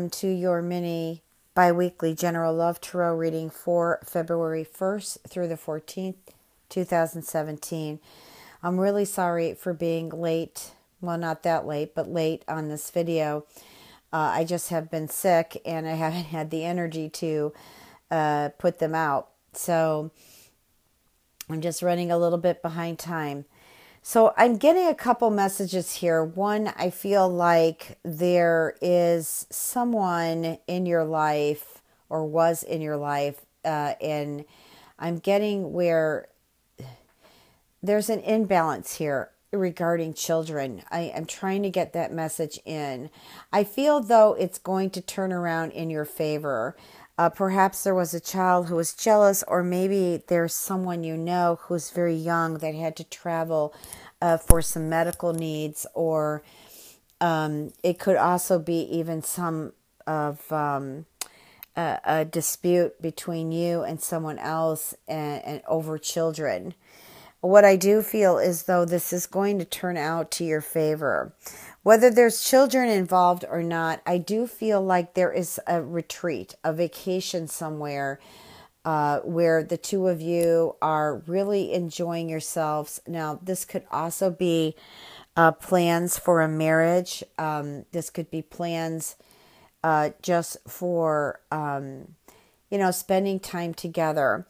welcome to your mini bi-weekly general love tarot reading for February 1st through the 14th, 2017. I'm really sorry for being late. Well, not that late, but late on this video. I just have been sick and I haven't had the energy to put them out. So I'm just running a little bit behind time. So I'm getting a couple messages here. One, I feel like there is someone in your life or was in your life, and I'm getting where there's an imbalance here regarding children. I'm trying to get that message in. I feel though it's going to turn around in your favor. Perhaps there was a child who was jealous, or maybe there's someone you know who's very young that had to travel for some medical needs, or it could also be even some of a dispute between you and someone else and over children. What I do feel is though this is going to turn out to your favor. Whether there's children involved or not, I do feel like there is a retreat, a vacation somewhere where the two of you are really enjoying yourselves. Now, this could also be plans for a marriage. This could be plans just for, spending time together.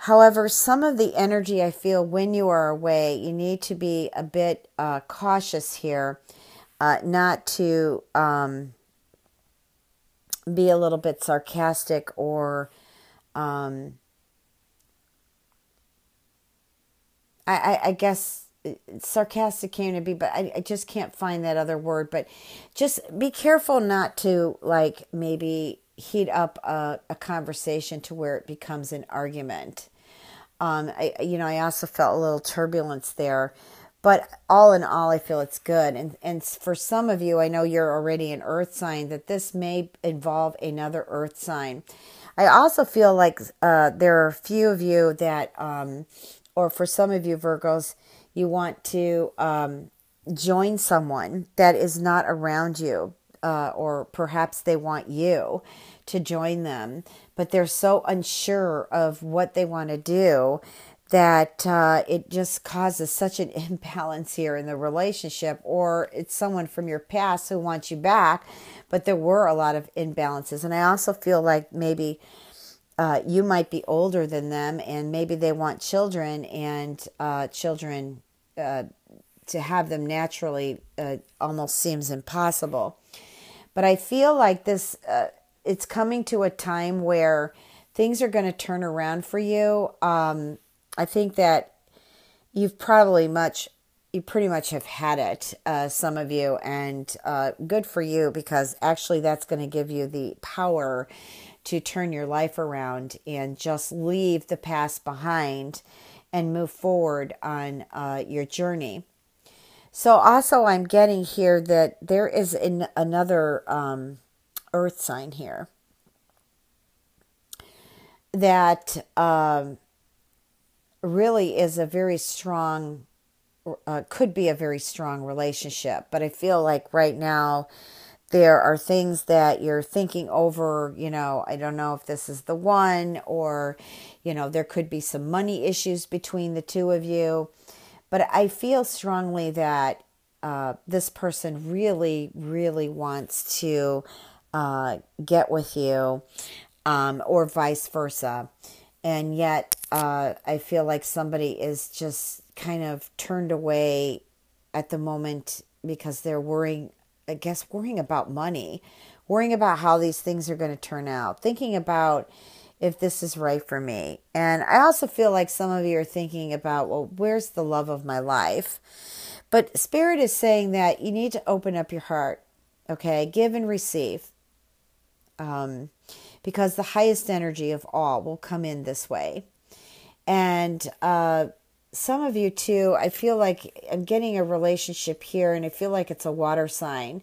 However, some of the energy I feel when you are away, you need to be a bit cautious here. Not to be a little bit sarcastic or I guess sarcastic came to be, but I just can't find that other word. But just be careful not to maybe heat up a conversation to where it becomes an argument. I also felt a little turbulence there. But all in all, I feel it's good. And for some of you, I know you're already an earth sign, that this may involve another earth sign. I also feel like there are a few of you that, or for some of you Virgos, you want to join someone that is not around you, or perhaps they want you to join them, but they're so unsure of what they want to do that it just causes such an imbalance here in the relationship. Or it's someone from your past who wants you back, but there were a lot of imbalances. And I also feel like maybe you might be older than them, and maybe they want children, and children to have them naturally almost seems impossible. But I feel like this, it's coming to a time where things are going to turn around for you. I think that you pretty much have had it, some of you, and good for you, because actually that's going to give you the power to turn your life around and just leave the past behind and move forward on your journey. So also I'm getting here that there is another earth sign here that really is a very strong, could be a very strong relationship. But I feel like right now there are things that you're thinking over, I don't know if this is the one, or, there could be some money issues between the two of you. But I feel strongly that this person really, really wants to get with you, or vice versa. And yet I feel like somebody is just kind of turned away at the moment because they're worrying about money, worrying about how these things are going to turn out, thinking about if this is right for me. And I also feel like some of you are thinking about, well, where's the love of my life? But Spirit is saying that you need to open up your heart, okay? Give and receive. Because the highest energy of all will come in this way. And some of you too, I feel like I'm getting a relationship here, and I feel like it's a water sign.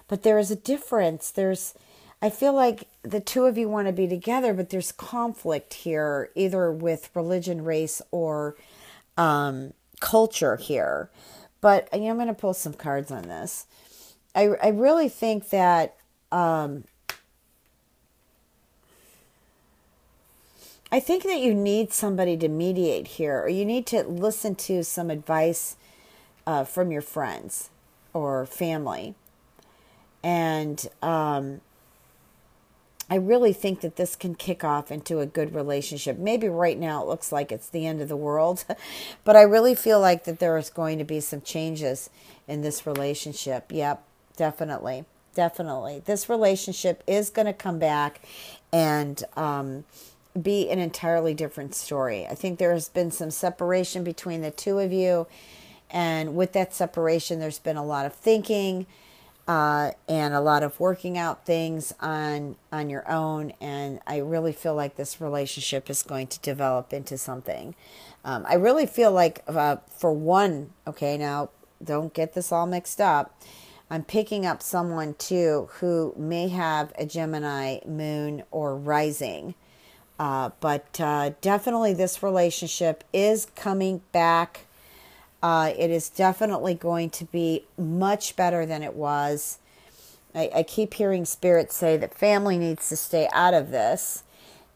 But there is a difference. I feel like the two of you want to be together, but there's conflict here, either with religion, race, or culture here. But I'm going to pull some cards on this. I really think that I think that you need somebody to mediate here, or you need to listen to some advice from your friends or family. And I really think that this can kick off into a good relationship. Maybe right now it looks like it's the end of the world, but I really feel like that there is going to be some changes in this relationship. Yep, definitely. Definitely. This relationship is going to come back and be an entirely different story. I think there has been some separation between the two of you. And with that separation, there's been a lot of thinking and a lot of working out things on your own. And I really feel like this relationship is going to develop into something. I really feel like for one, okay, now don't get this all mixed up. I'm picking up someone too who may have a Gemini moon or rising. But definitely this relationship is coming back. It is definitely going to be much better than it was. I keep hearing Spirit say that family needs to stay out of this.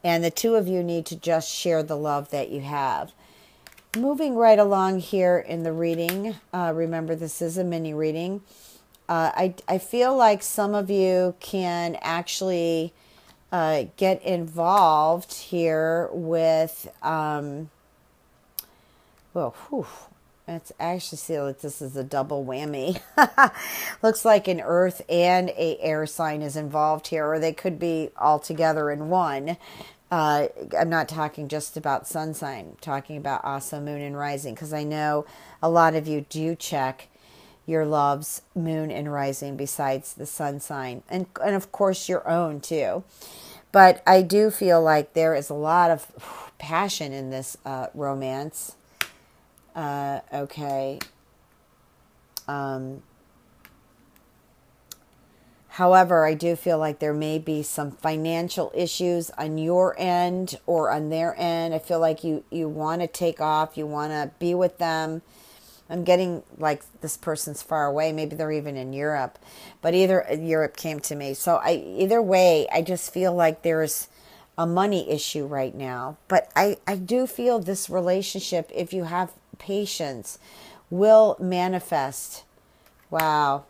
And the two of you need to just share the love that you have. Moving right along here in the reading. Remember, this is a mini reading. I feel like some of you can actually get involved here with, it's actually see like this is a double whammy. Looks like an earth and a air sign is involved here, or they could be all together in one. I'm not talking just about sun sign, I'm talking about also moon and rising, because I know a lot of you do check your love's moon and rising besides the sun sign, and of course your own too. But I do feel like there is a lot of passion in this romance. Okay. However, I do feel like there may be some financial issues on your end or on their end. I feel like you want to take off. You want to be with them. I'm getting like this person's far away. Maybe they're even in Europe. But Europe came to me. So either way, I just feel like there's a money issue right now. But I do feel this relationship, if you have patience, will manifest. Wow.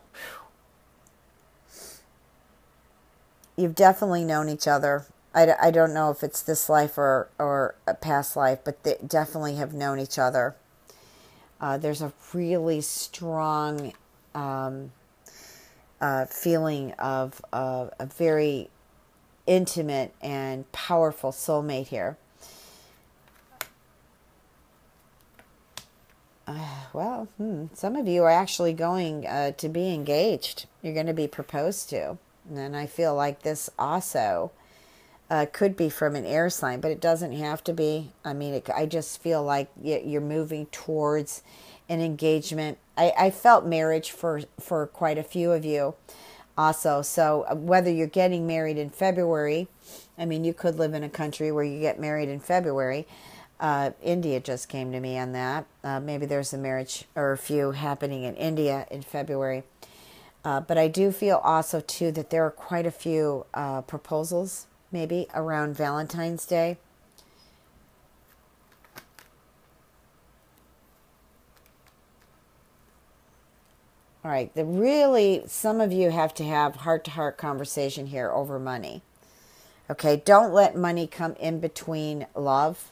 You've definitely known each other. I don't know if it's this life or a past life, but they definitely have known each other. There's a really strong feeling of a very intimate and powerful soulmate here. Some of you are actually going to be engaged. You're going to be proposed to. And I feel like this also could be from an air sign, but it doesn't have to be. I mean, I just feel like you're moving towards an engagement. I felt marriage for quite a few of you also. So whether you're getting married in February, I mean, you could live in a country where you get married in February. India just came to me on that. Maybe there's a marriage or a few happening in India in February. But I do feel also, too, that there are quite a few proposals, maybe, around Valentine's Day. All right, some of you have to have heart-to-heart conversation here over money. Okay, don't let money come in between love.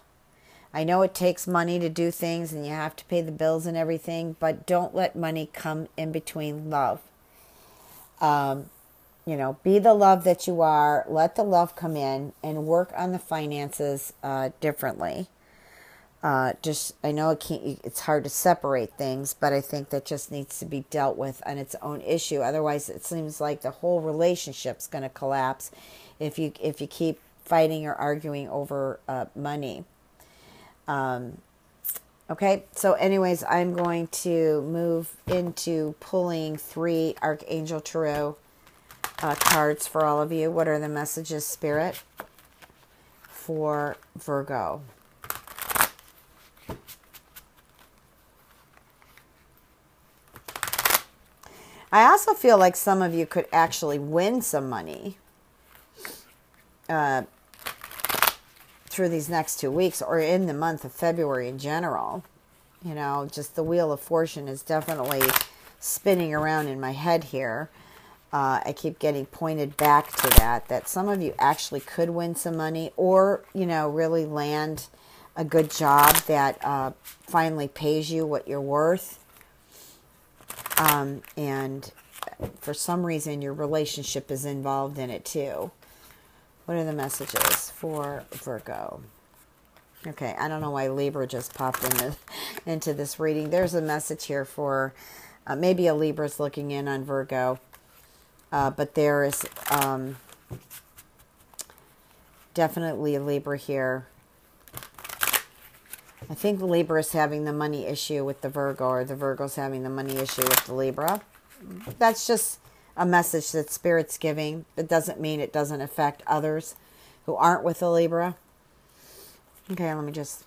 I know it takes money to do things and you have to pay the bills and everything, but don't let money come in between love. Be the love that you are. Let the love come in and work on the finances differently. I know it's hard to separate things, but I think that just needs to be dealt with on its own issue. Otherwise, it seems like the whole relationship's going to collapse if you keep fighting or arguing over money. Okay, so anyways, I'm going to move into pulling 3 Archangel Tarot cards for all of you. What are the messages, Spirit, for Virgo? I also feel like some of you could actually win some money through these next 2 weeks, or in the month of February in general. You know, just the Wheel of Fortune is definitely spinning around in my head here. I keep getting pointed back to that some of you actually could win some money, or, you know, really land a good job that finally pays you what you're worth. And for some reason, your relationship is involved in it too. What are the messages for Virgo? Okay, I don't know why Libra just popped into this reading. There's a message here for maybe a Libra's looking in on Virgo. But there is definitely a Libra here. I think the Libra is having the money issue with the Virgo, or the Virgo's having the money issue with the Libra. That's just a message that Spirit's giving. It doesn't mean it doesn't affect others who aren't with the Libra. Okay, let me just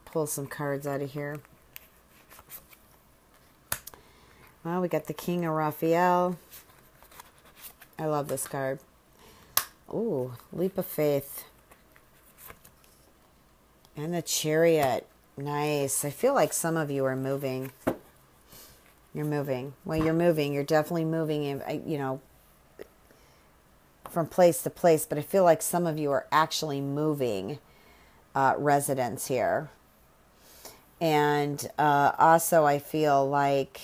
pull some cards out of here. Well, we got the King of Raphael. I love this card. Ooh, Leap of Faith. And the Chariot. Nice. I feel like some of you are moving. You're moving. Well, you're moving. You're definitely moving, you know, from place to place. But I feel like some of you are actually moving residence here. And also I feel like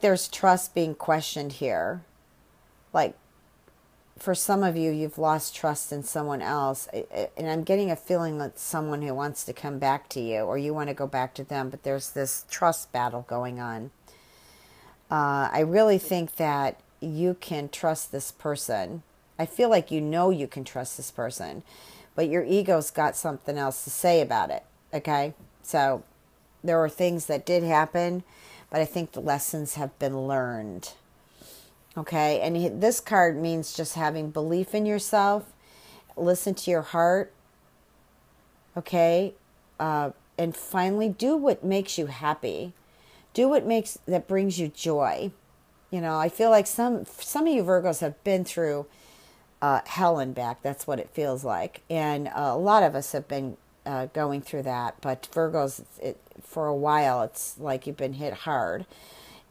there's trust being questioned here. Like, for some of you, you've lost trust in someone else. And I'm getting a feeling that someone who wants to come back to you, or you want to go back to them, but there's this trust battle going on. I really think that you can trust this person. I feel like you know you can trust this person, but your ego's got something else to say about it, okay? So there are things that did happen, but I think the lessons have been learned. Okay, and this card means just having belief in yourself, listen to your heart, okay, and finally do what makes you happy. Do what that brings you joy. You know, I feel like some of you Virgos have been through hell and back. That's what it feels like, and a lot of us have been going through that. But Virgos, for a while, it's like you've been hit hard,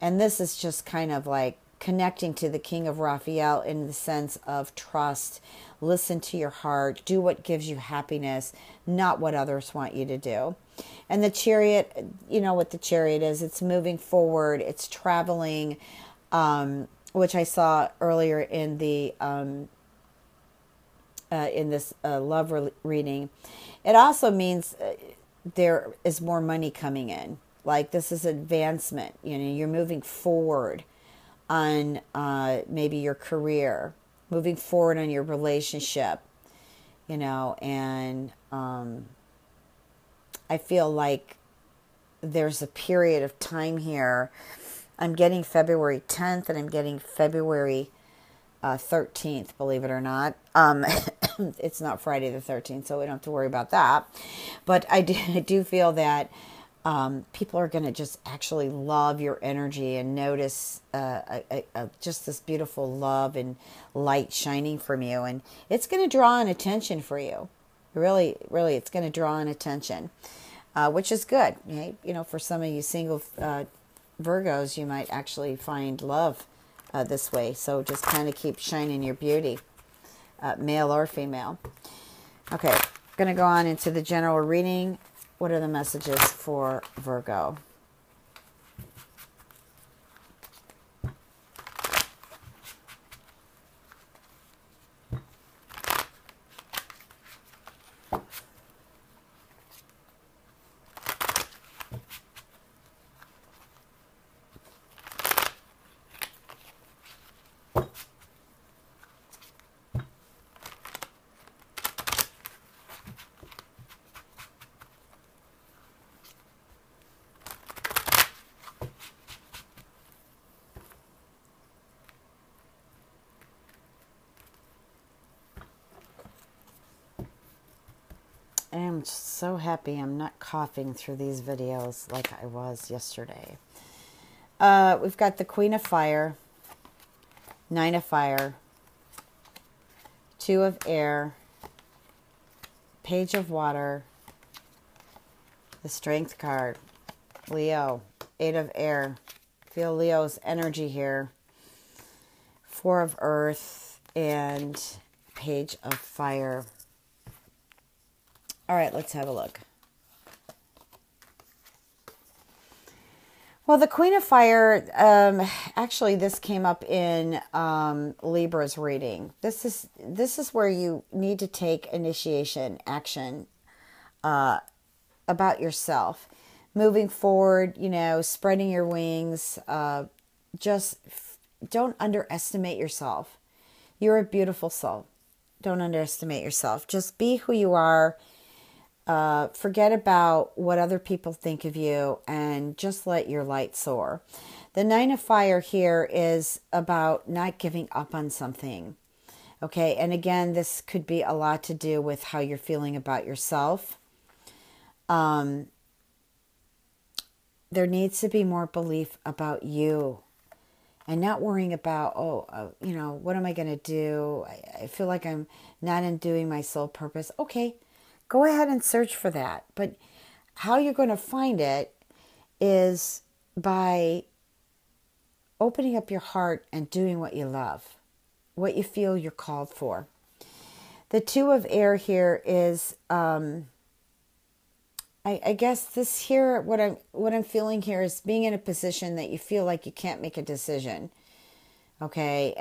and this is just kind of like connecting to the King of Raphael in the sense of trust. Listen to your heart. Do what gives you happiness, not what others want you to do. And the Chariot, you know what the Chariot is. It's moving forward. It's traveling, which I saw earlier in the in this love reading. It also means there is more money coming in. Like, this is advancement. You know, you're moving forward on maybe your career, moving forward on your relationship, you know, and I feel like there's a period of time here. I'm getting February 10th and I'm getting February 13th, believe it or not. It's not Friday the 13th, so we don't have to worry about that. But I do feel that people are going to just actually love your energy and notice just this beautiful love and light shining from you. And it's going to draw an attention for you. Really, really, it's going to draw an attention, which is good. You know, for some of you single Virgos, you might actually find love this way. So just kind of keep shining your beauty, male or female. Okay, going to go on into the general reading. What are the messages for Virgo? I'm just so happy I'm not coughing through these videos like I was yesterday. We've got the Queen of Fire, Nine of Fire, Two of Air, Page of Water, the Strength card, Leo, Eight of Air. Feel Leo's energy here. Four of Earth and Page of Fire. All right, let's have a look. Well, the Queen of Fire, actually, this came up in Libra's reading. This is where you need to take initiation, action about yourself. Moving forward, spreading your wings. Just don't underestimate yourself. You're a beautiful soul. Don't underestimate yourself. Just be who you are. Forget about what other people think of you and just let your light soar. The Nine of Fire here is about not giving up on something. Okay, and again, this could be a lot to do with how you're feeling about yourself. There needs to be more belief about you and not worrying about, what am I going to do? I feel like I'm not doing my soul purpose. Okay. Go ahead and search for that. But how you're going to find it is by opening up your heart and doing what you love, what you feel you're called for. The Two of Air here is, I guess this here, what I'm feeling here is being in a position that you feel like you can't make a decision. Okay,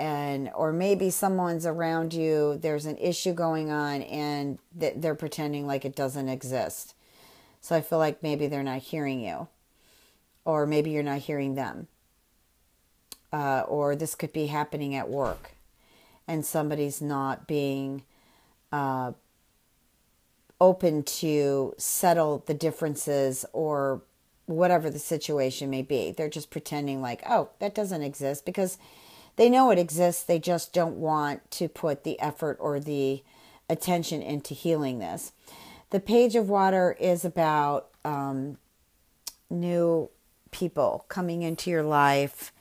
or maybe someone's around you, there's an issue going on, and they're pretending like it doesn't exist. So I feel like maybe they're not hearing you, or maybe you're not hearing them. Or this could be happening at work, and somebody's not being open to settle the differences or whatever the situation may be. They're just pretending like, oh, that doesn't exist, because they know it exists. They just don't want to put the effort or the attention into healing this. The Page of Water is about new people coming into your life,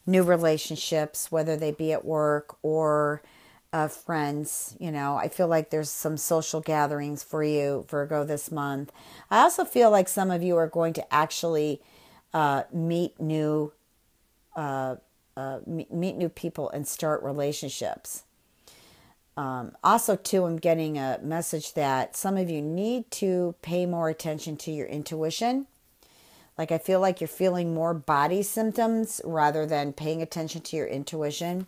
new relationships, whether they be at work or friends. I feel like there's some social gatherings for you, Virgo, this month. I also feel like some of you are going to actually meet new people and start relationships. Also, too, I'm getting a message that some of you need to pay more attention to your intuition. Like, I feel like you're feeling more body symptoms rather than paying attention to your intuition.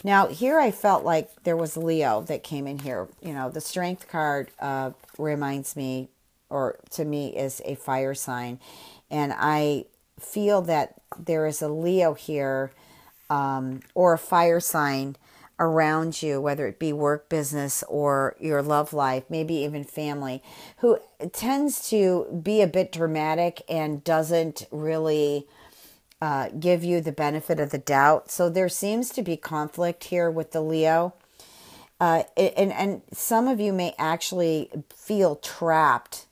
Now, here I felt like there was Leo that came in here. The Strength card reminds me, or to me, is a fire sign. And I feel that there is a Leo here, or a fire sign around you, whether it be work, business, or your love life, maybe even family, who tends to be a bit dramatic and doesn't really give you the benefit of the doubt. So there seems to be conflict here with the Leo. And some of you may actually feel trapped,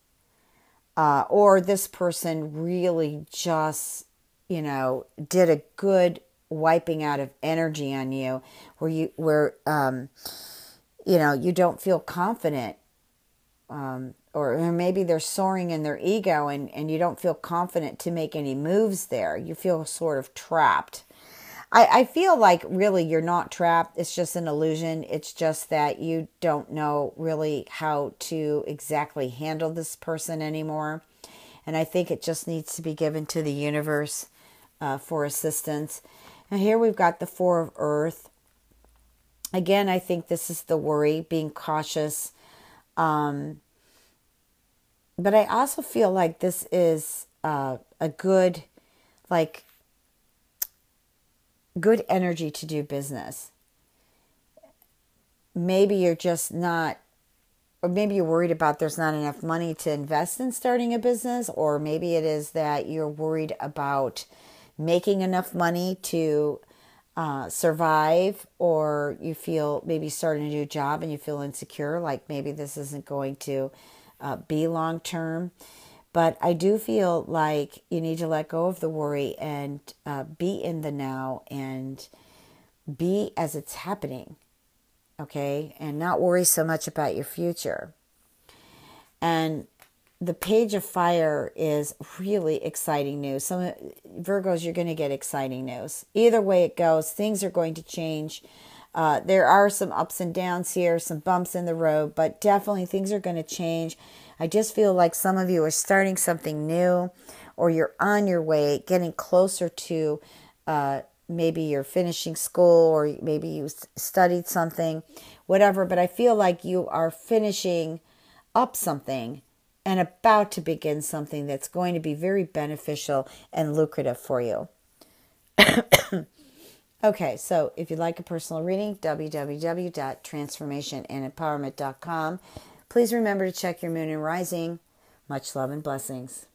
or this person really just, did a good wiping out of energy on you, where you don't feel confident, or maybe they're soaring in their ego and you don't feel confident to make any moves there. You feel sort of trapped. I feel like really you're not trapped. It's just an illusion. It's just that you don't know really how to exactly handle this person anymore. And I think it just needs to be given to the universe for assistance. And here we've got the Four of Earth. Again, I think this is the worry, being cautious. But I also feel like this is a good energy to do business. Maybe you're just not, or maybe you're worried about there's not enough money to invest in starting a business, or maybe it is that you're worried about making enough money to survive, or you feel maybe starting a new job and you feel insecure, like maybe this isn't going to be long term. But I do feel like you need to let go of the worry and be in the now and be as it's happening. okay, and not worry so much about your future. And the Page of Fire is really exciting news. Some Virgos, you're going to get exciting news. Either way it goes, things are going to change. There are some ups and downs here, some bumps in the road, but definitely things are going to change. I just feel like some of you are starting something new, or you're on your way, getting closer to maybe you're finishing school, or maybe you studied something, whatever. But I feel like you are finishing up something and about to begin something that's going to be very beneficial and lucrative for you. Okay, so if you'd like a personal reading, www.transformationandempowerment.com. Please remember to check your moon and rising. Much love and blessings.